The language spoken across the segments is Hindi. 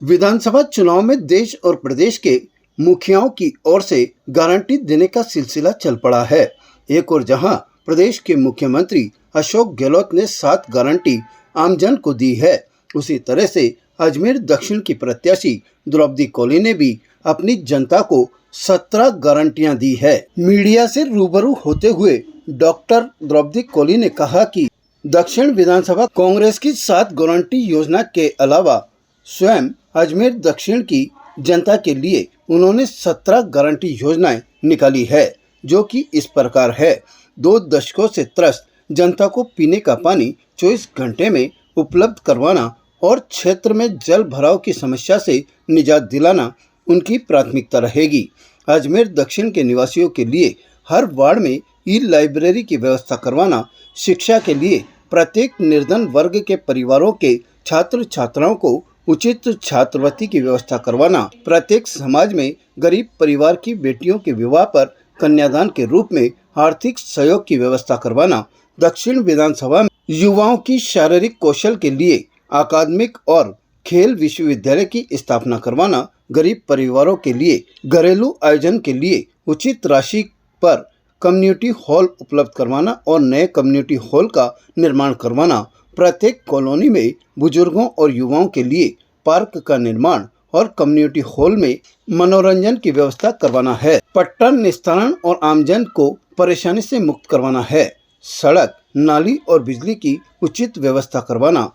विधानसभा चुनाव में देश और प्रदेश के मुखियाओं की ओर से गारंटी देने का सिलसिला चल पड़ा है। एक और जहां प्रदेश के मुख्यमंत्री अशोक गहलोत ने 7 गारंटी आमजन को दी है, उसी तरह से अजमेर दक्षिण की प्रत्याशी द्रौपदी कोली ने भी अपनी जनता को 17 गारंटियां दी है। मीडिया से रूबरू होते हुए डॉक्टर द्रौपदी कोली ने कहा कि दक्षिण विधानसभा कांग्रेस की 7 गारंटी योजना के अलावा स्वयं अजमेर दक्षिण की जनता के लिए उन्होंने 17 गारंटी योजनाएं निकाली है, जो कि इस प्रकार है। 2 दशकों से त्रस्त जनता को पीने का पानी 24 घंटे में उपलब्ध करवाना और क्षेत्र में जल भराव की समस्या से निजात दिलाना उनकी प्राथमिकता रहेगी। अजमेर दक्षिण के निवासियों के लिए हर वार्ड में ई-लाइब्रेरी की व्यवस्था करवाना, शिक्षा के लिए प्रत्येक निर्धन वर्ग के परिवारों के छात्र छात्राओं को उचित छात्रवृत्ति की व्यवस्था करवाना, प्रत्येक समाज में गरीब परिवार की बेटियों के विवाह पर कन्यादान के रूप में आर्थिक सहयोग की व्यवस्था करवाना, दक्षिण विधानसभा में युवाओं की शारीरिक कौशल के लिए अकादमिक और खेल विश्वविद्यालय की स्थापना करवाना, गरीब परिवारों के लिए घरेलू आयोजन के लिए उचित राशि पर कम्युनिटी हॉल उपलब्ध करवाना और नए कम्युनिटी हॉल का निर्माण करवाना, प्रत्येक कॉलोनी में बुजुर्गों और युवाओं के लिए पार्क का निर्माण और कम्युनिटी हॉल में मनोरंजन की व्यवस्था करवाना है। पट्टा निस्तारण और आमजन को परेशानी से मुक्त करवाना है। सड़क, नाली और बिजली की उचित व्यवस्था करवाना,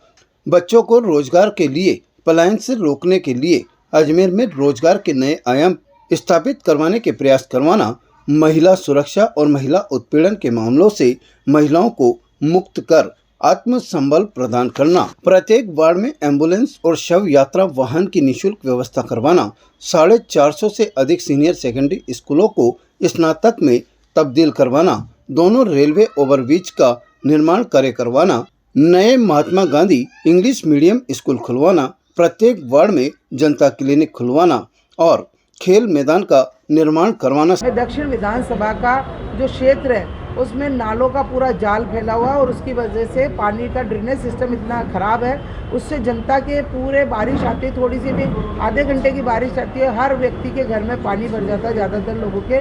बच्चों को रोजगार के लिए पलायन से रोकने के लिए अजमेर में रोजगार के नए आयाम स्थापित करवाने के प्रयास करवाना, महिला सुरक्षा और महिला उत्पीड़न के मामलों से महिलाओं को मुक्त कर आत्मसंबल प्रदान करना, प्रत्येक वार्ड में एम्बुलेंस और शव यात्रा वाहन की निःशुल्क व्यवस्था करवाना, 450 से अधिक सीनियर सेकेंडरी स्कूलों को स्नातक में तब्दील करवाना, दोनों रेलवे ओवरब्रिज का निर्माण कार्य करवाना, नए Mahatma Gandhi English medium school खुलवाना, प्रत्येक वार्ड में जनता क्लिनिक खुलवाना और खेल मैदान का निर्माण करवाना। दक्षिण विधानसभा का जो क्षेत्र है उसमें नालों का पूरा जाल फैला हुआ है और उसकी वजह से पानी का ड्रेनेज सिस्टम इतना ख़राब है, उससे जनता के पूरे बारिश आती है, थोड़ी सी भी आधे घंटे की बारिश आती है, हर व्यक्ति के घर में पानी भर जाता है, ज़्यादातर लोगों के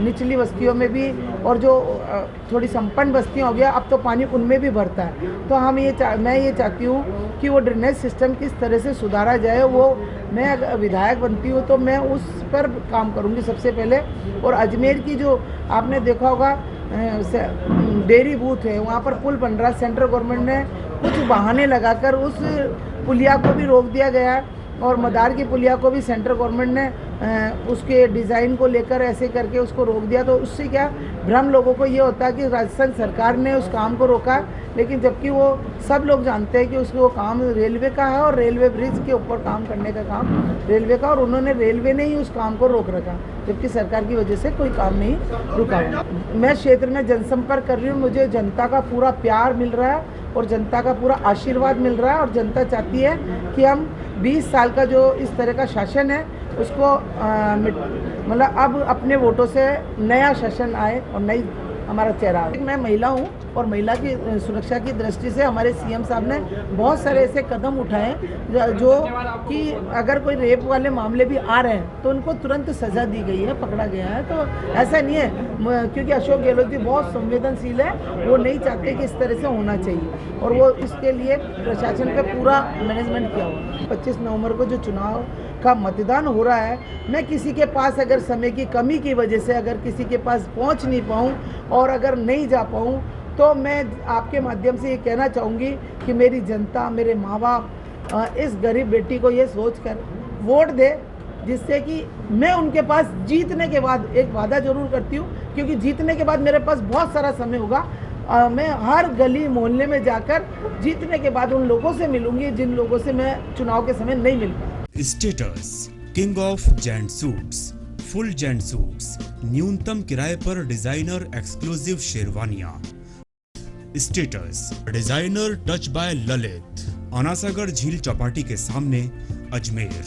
निचली बस्तियों में भी, और जो थोड़ी संपन्न बस्तियाँ हो गया अब तो पानी उनमें भी भरता है। तो मैं ये चाहती हूँ कि वो ड्रेनेज सिस्टम किस तरह से सुधारा जाए। वो मैं अगर विधायक बनती हूँ तो मैं उस पर काम करूँगी सबसे पहले। और अजमेर की जो आपने देखा होगा डेयरी बूथ है, वहाँ पर पुल बन रहा है, सेंट्रल गवर्नमेंट ने कुछ बहाने लगाकर उस पुलिया को भी रोक दिया गया है और मदार की पुलिया को भी सेंट्रल गवर्नमेंट ने उसके डिज़ाइन को लेकर ऐसे करके उसको रोक दिया। तो उससे क्या भ्रम लोगों को ये होता है कि राजस्थान सरकार ने उस काम को रोका, लेकिन जबकि वो सब लोग जानते हैं कि उसको वो काम रेलवे का है और रेलवे ब्रिज के ऊपर काम करने का काम रेलवे का, और उन्होंने रेलवे ने ही उस काम को रोक रखा, जबकि सरकार की वजह से कोई काम नहीं रुका हुआ। मैं क्षेत्र में जनसंपर्क कर रही हूँ, मुझे जनता का पूरा प्यार मिल रहा है और जनता का पूरा आशीर्वाद मिल रहा है और जनता चाहती है कि हम 20 साल का जो इस तरह का शासन है उसको मतलब अब अपने वोटों से नया शासन आए और नई हमारा चेहरा आए। मैं महिला हूँ और महिला की सुरक्षा की दृष्टि से हमारे सीएम साहब ने बहुत सारे ऐसे कदम उठाए जो कि अगर कोई रेप वाले मामले भी आ रहे हैं तो उनको तुरंत सज़ा दी गई है, पकड़ा गया है। तो ऐसा नहीं है, क्योंकि अशोक गहलोत जी बहुत संवेदनशील है, वो नहीं चाहते कि इस तरह से होना चाहिए और वो इसके लिए प्रशासन पे पूरा मैनेजमेंट किया हुआ। 25 नवंबर को जो चुनाव का मतदान हो रहा है, मैं किसी के पास अगर समय की कमी की वजह से अगर किसी के पास पहुंच नहीं पाऊं और अगर नहीं जा पाऊं तो मैं आपके माध्यम से ये कहना चाहूँगी कि मेरी जनता, मेरे माँ बाप इस गरीब बेटी को ये सोचकर वोट दे, जिससे कि मैं उनके पास जीतने के बाद एक वादा जरूर करती हूँ, क्योंकि जीतने के बाद मेरे पास बहुत सारा समय होगा। मैं हर गली मोहल्ले में जाकर जीतने के बाद उन लोगों से मिलूंगी जिन लोगों से मैं चुनाव के समय नहीं मिल पाई। Status king of gent suits, full gent suits, न्यूनतम किराए पर डिजाइनर एक्सक्लूसिव शेरवानियां। Status designer touch by Lalit, Anasagar झील चौपाटी के सामने, अजमेर।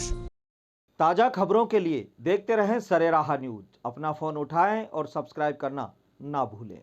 ताजा खबरों के लिए देखते रहें सरेराह न्यूज। अपना फोन उठाएं और सब्सक्राइब करना ना भूलें।